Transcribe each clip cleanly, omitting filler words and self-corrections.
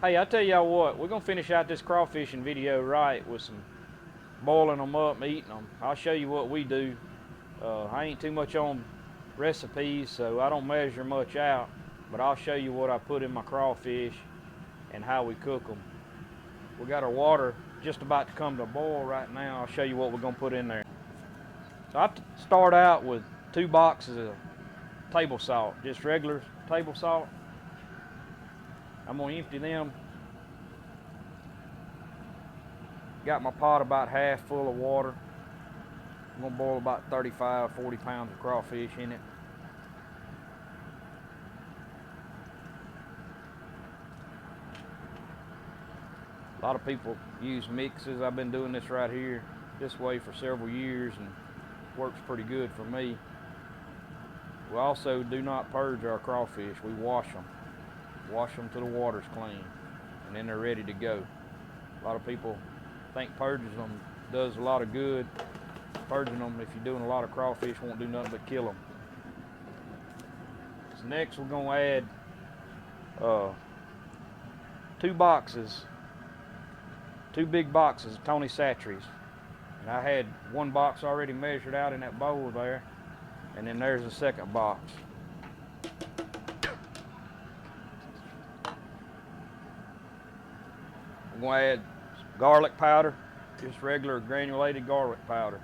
Hey, I tell y'all what, we're gonna finish out this crawfishing video right with some boiling them up and eating them. I'll show you what we do. I ain't too much on recipes, so I don't measure much out, but I'll show you what I put in my crawfish and how we cook them. We got our water just about to come to a boil right now. I'll show you what we're gonna put in there. So I start out with 2 boxes of table salt, just regular table salt. I'm gonna empty them. Got my pot about half full of water. I'm gonna boil about 35, 40 pounds of crawfish in it. A lot of people use mixes. I've been doing this right here this way for several years and works pretty good for me. We also do not purge our crawfish. We wash them. Wash them till the water's clean, and then they're ready to go. A lot of people think purging them does a lot of good. Purging them, if you're doing a lot of crawfish, won't do nothing but kill them. So next we're gonna add 2 boxes, 2 big boxes of Tony Chachere's. And I had 1 box already measured out in that bowl there, and then there's the second box. I'm going to add garlic powder, just regular granulated garlic powder.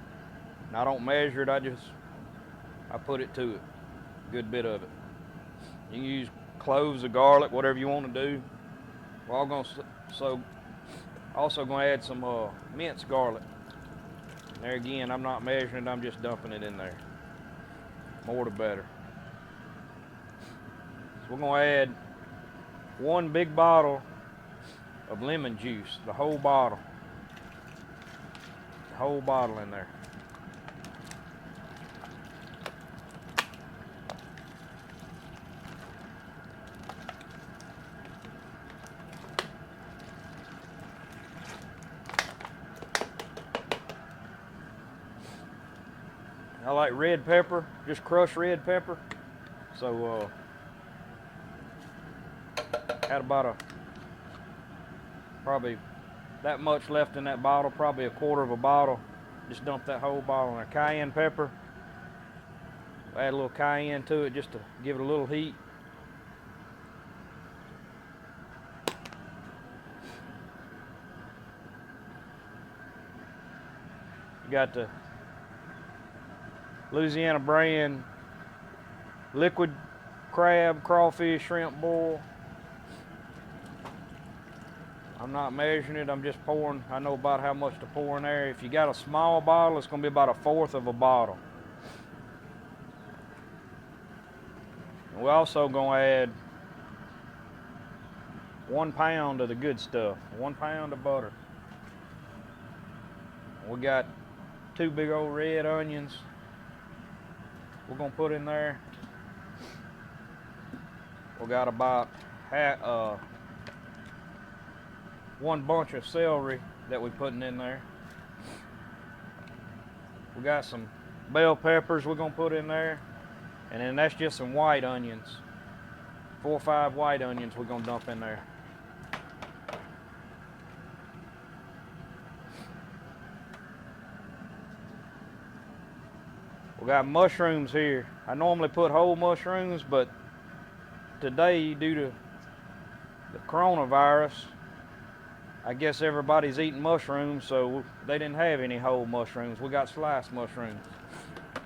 And I don't measure it, I put it to it, a good bit of it. You can use cloves of garlic, whatever you want to do. We're all going to, also going to add some minced garlic. And there again, I'm not measuring it, I'm just dumping it in there. More the better. So we're going to add 1 big bottle of lemon juice, the whole bottle. The whole bottle in there. I like red pepper, just crushed red pepper. So had about probably that much left in that bottle, probably a quarter of a bottle. Just dump that whole bottle in there. Cayenne pepper. Add a little cayenne to it just to give it a little heat. You got the Louisiana brand liquid crab, crawfish, shrimp boil. I'm not measuring it, I'm just pouring. I know about how much to pour in there. If you got a small bottle, it's gonna be about 1/4 of a bottle. And we're also gonna add 1 pound of the good stuff, 1 pound of butter. We got 2 big old red onions we're gonna put in there. We got about 1 bunch of celery that we're putting in there. We got some bell peppers we're gonna put in there, and then that's just some white onions. 4 or 5 white onions we're gonna dump in there. We got mushrooms here. I normally put whole mushrooms, but today, due to the coronavirus, I guess everybody's eating mushrooms, so they didn't have any whole mushrooms. We got sliced mushrooms,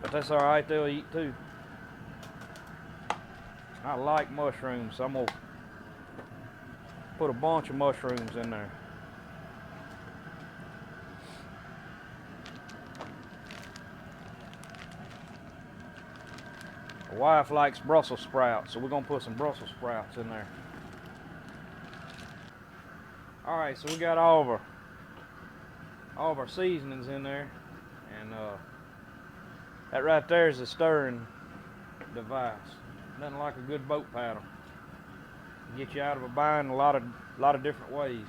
but that's all right, they'll eat too. I like mushrooms, so I'm gonna put a bunch of mushrooms in there. My wife likes Brussels sprouts, so we're gonna put some Brussels sprouts in there. All right, so we got all of our seasonings in there, and that right there is a stirring device. Nothing like a good boat paddle. Get you out of a bind a lot of different ways.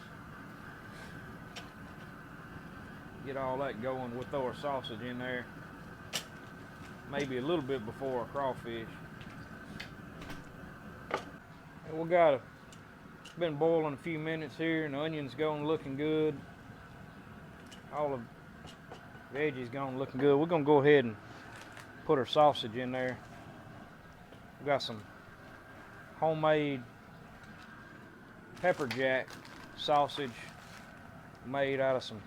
Get all that going. We'll throw our sausage in there, maybe a little bit before our crawfish. And we got It's been boiling a few minutes here, and the onions going looking good. All the veggies going looking good. We're gonna go ahead and put our sausage in there. We got some homemade pepper jack sausage made out of some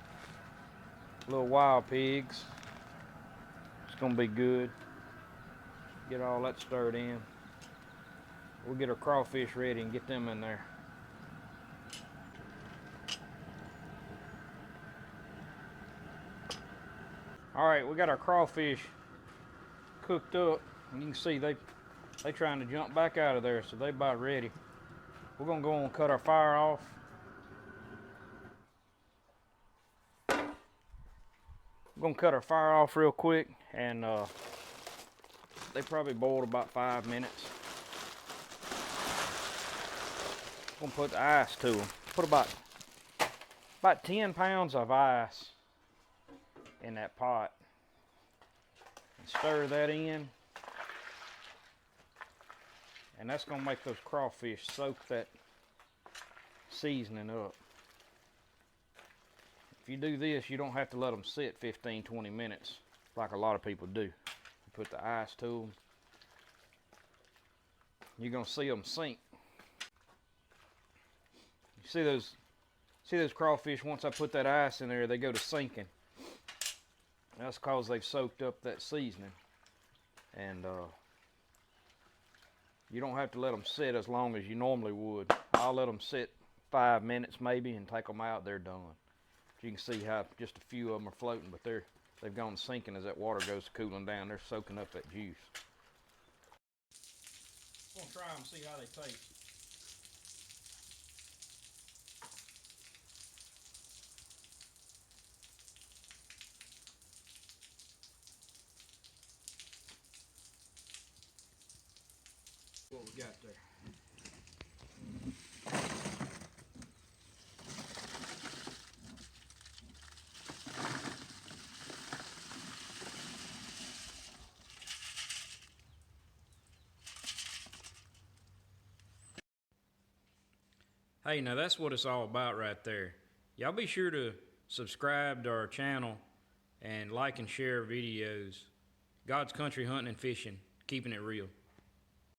little wild pigs. It's gonna be good. Get all that stirred in. We'll get our crawfish ready and get them in there. All right, we got our crawfish cooked up, and you can see they trying to jump back out of there, so they about ready. We're gonna go and cut our fire off. We're gonna cut our fire off real quick, and they probably boiled about 5 minutes. We're gonna put the ice to them. Put about 10 pounds of ice in that pot. And stir that in. And that's gonna make those crawfish soak that seasoning up. If you do this, you don't have to let them sit 15-20 minutes like a lot of people do. You put the ice to them. You're gonna see them sink. You see those crawfish, once I put that ice in there, they go to sinking. That's because they've soaked up that seasoning. And you don't have to let them sit as long as you normally would. I'll let them sit 5 minutes maybe and take them out, they're done. You can see how just a few of them are floating, but they've gone sinking as that water goes cooling down. They're soaking up that juice. I'm gonna try them and see how they taste. What we got there. Hey, now that's what it's all about right there. Y'all be sure to subscribe to our channel and like and share videos. God's Country Hunting and Fishing, keeping it real.